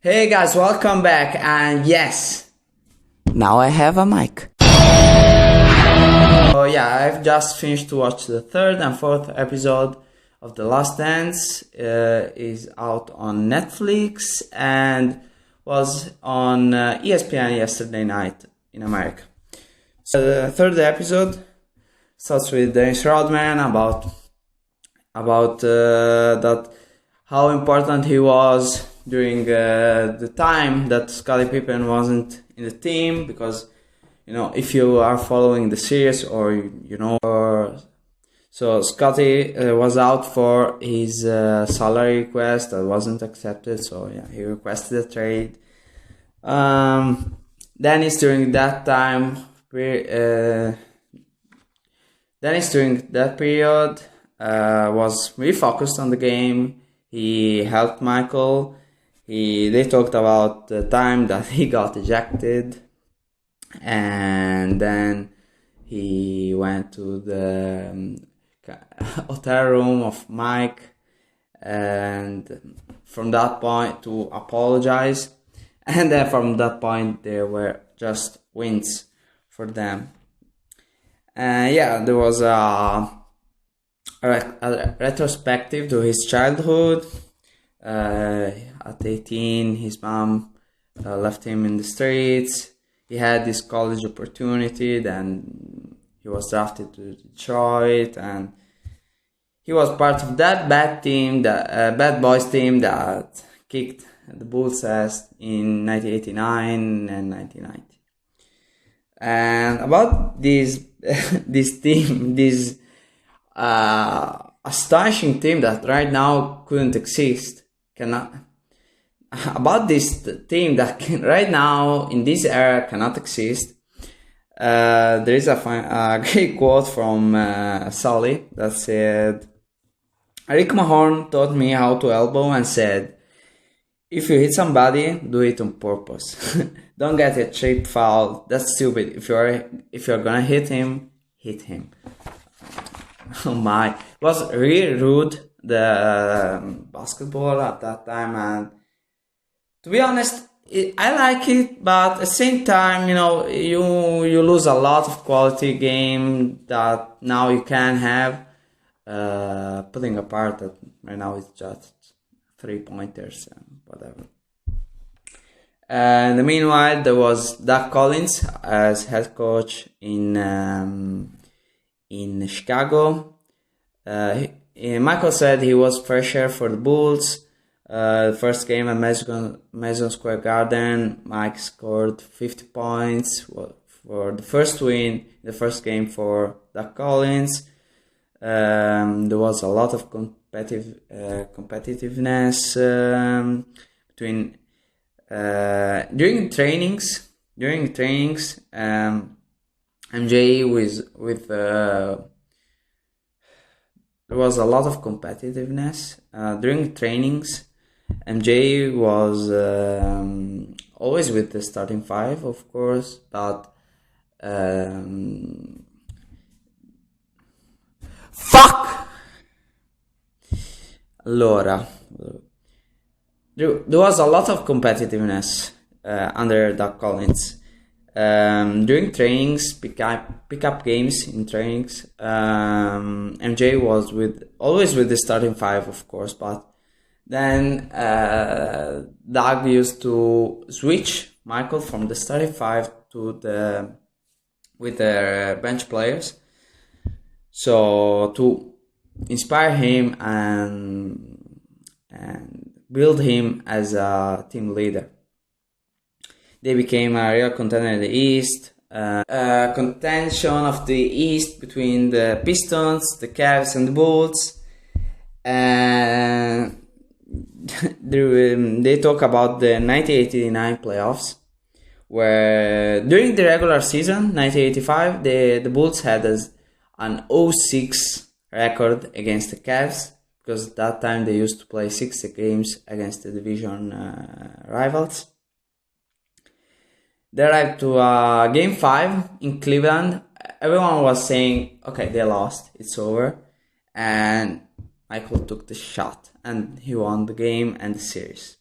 Hey guys, welcome back, and yes, now I have a mic. Oh yeah, I've just finished to watch the third and fourth episode of The Last Dance. Is out on Netflix and was on ESPN yesterday night in America. So the third episode starts with Dennis Rodman about that how important he was during the time that Scottie Pippen wasn't in the team, because if you are following the series so Scottie was out for his salary request that wasn't accepted, so yeah, he requested a trade. Dennis during that period was really focused on the game. He helped Michael. They talked about the time that he got ejected, and then he went to the hotel room of Mike, and from that point to apologize, and then from that point there were just wins for them. There was a retrospective to his childhood. At 18, his mom left him in the streets. He had this college opportunity, then he was drafted to Detroit, and he was part of that bad boys team that kicked the Bulls' ass in 1989 and 1990. And about this team, this astonishing team that right now couldn't exist, about this team that right now in this era cannot exist. There is a great quote from Sully that said, "Rick Mahorn taught me how to elbow and said, if you hit somebody, do it on purpose. Don't get a cheap foul. That's stupid. If you're gonna hit him, hit him." Oh my, it was really rude, the basketball at that time, and to be honest, I like it, but at the same time, you lose a lot of quality game that now you can have. Putting apart that right now it's just 3-pointers and whatever. In the meanwhile, there was Doug Collins as head coach in Chicago. Michael said he was pressure for the Bulls. The first game at Madison Square Garden, Mike scored 50 points for the first win, the first game for Doug Collins. There was a lot of competitiveness between during trainings. MJ with there was a lot of competitiveness during trainings. MJ was always with the starting five, of course, but fuck! Allora, there was a lot of competitiveness under Doug Collins. During trainings, pick up games in trainings, MJ was always with the starting five, of course, but then Doug used to switch Michael from the starting five with their bench players, so to inspire him and build him as a team leader. They became a real contender in the East. Contention of the East between the Pistons, the Cavs, and the Bulls. They talk about the 1989 playoffs, where during the regular season, 1985, the Bulls had an 0-6 record against the Cavs, because at that time they used to play 60 games against the division rivals. They arrived to Game 5 in Cleveland. Everyone was saying, okay, they lost, it's over. And Michael took the shot and he won the game and the series.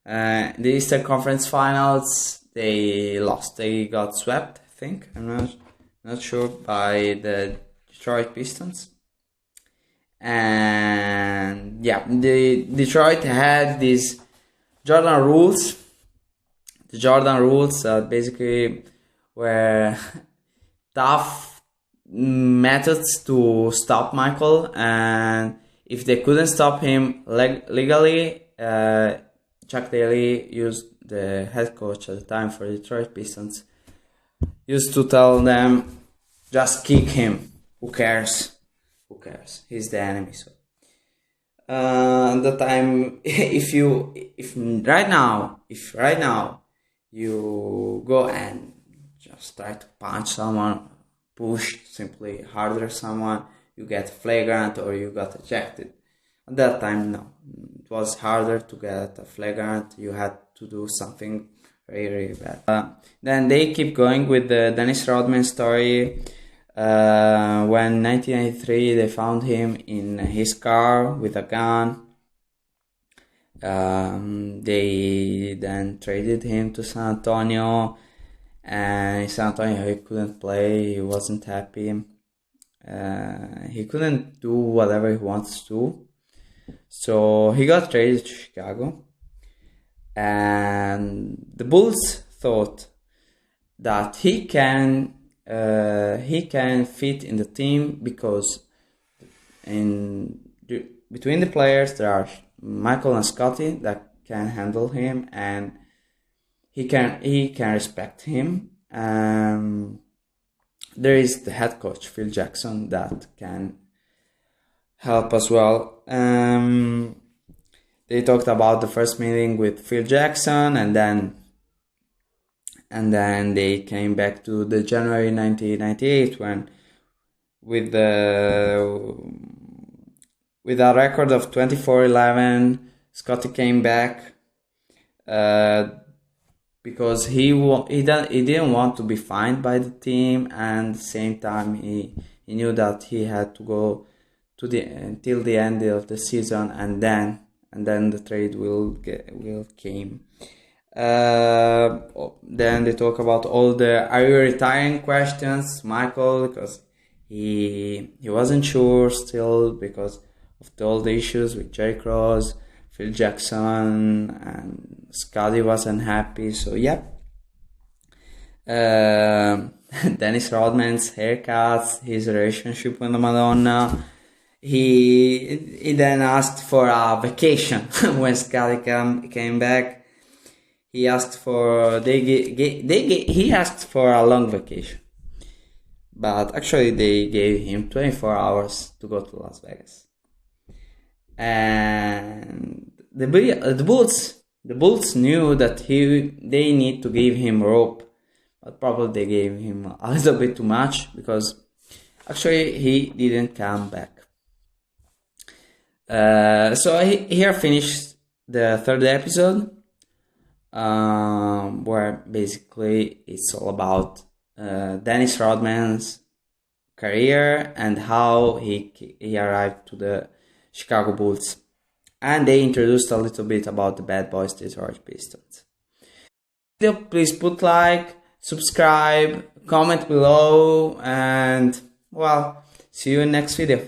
The Eastern Conference Finals, they lost. They got swept, I think. I'm not sure, by the Detroit Pistons. And yeah, the Detroit had these Jordan rules. The Jordan rules basically were tough methods to stop Michael, and if they couldn't stop him legally, Chuck Daly used, the head coach at the time for the Detroit Pistons, used to tell them, just kick him. Who cares? Who cares? He's the enemy. So at the time, if right now you go and just try to punch someone, push simply harder someone, you get flagrant or you got ejected. At that time, no. It was harder to get a flagrant. You had to do something very bad. Then they keep going with the Dennis Rodman story. When 1993 they found him in his car with a gun. They then traded him to San Antonio, and in San Antonio he couldn't play. He wasn't happy. He couldn't do whatever he wants to, so he got traded to Chicago. And the Bulls thought that he can fit in the team because between the players there are Michael and Scotty that can handle him, and he can respect him. There is the head coach Phil Jackson that can help as well. They talked about the first meeting with Phil Jackson, and then they came back to the January 1998 when, with a record of 24-11, Scotty came back because he didn't want to be fined by the team, and at the same time he knew that he had to go until the end of the season, and then the trade will came. Then they talk about all the "are you retiring" questions, Michael, because he wasn't sure still because of all the issues with Jerry Cross, Phil Jackson, and Scotty wasn't happy. So yeah. Dennis Rodman's haircuts, his relationship with Madonna. He then asked for a vacation when Scotty came back. He asked for he asked for a long vacation, but actually they gave him 24 hours to go to Las Vegas. And the Bulls knew that they need to give him rope, but probably they gave him a little bit too much because actually he didn't come back. So here finished the third episode, where basically it's all about Dennis Rodman's career and how he arrived to the Chicago Bulls, and they introduced a little bit about the Bad Boys Detroit Pistons. Please put like, subscribe, comment below, and well, see you in next video.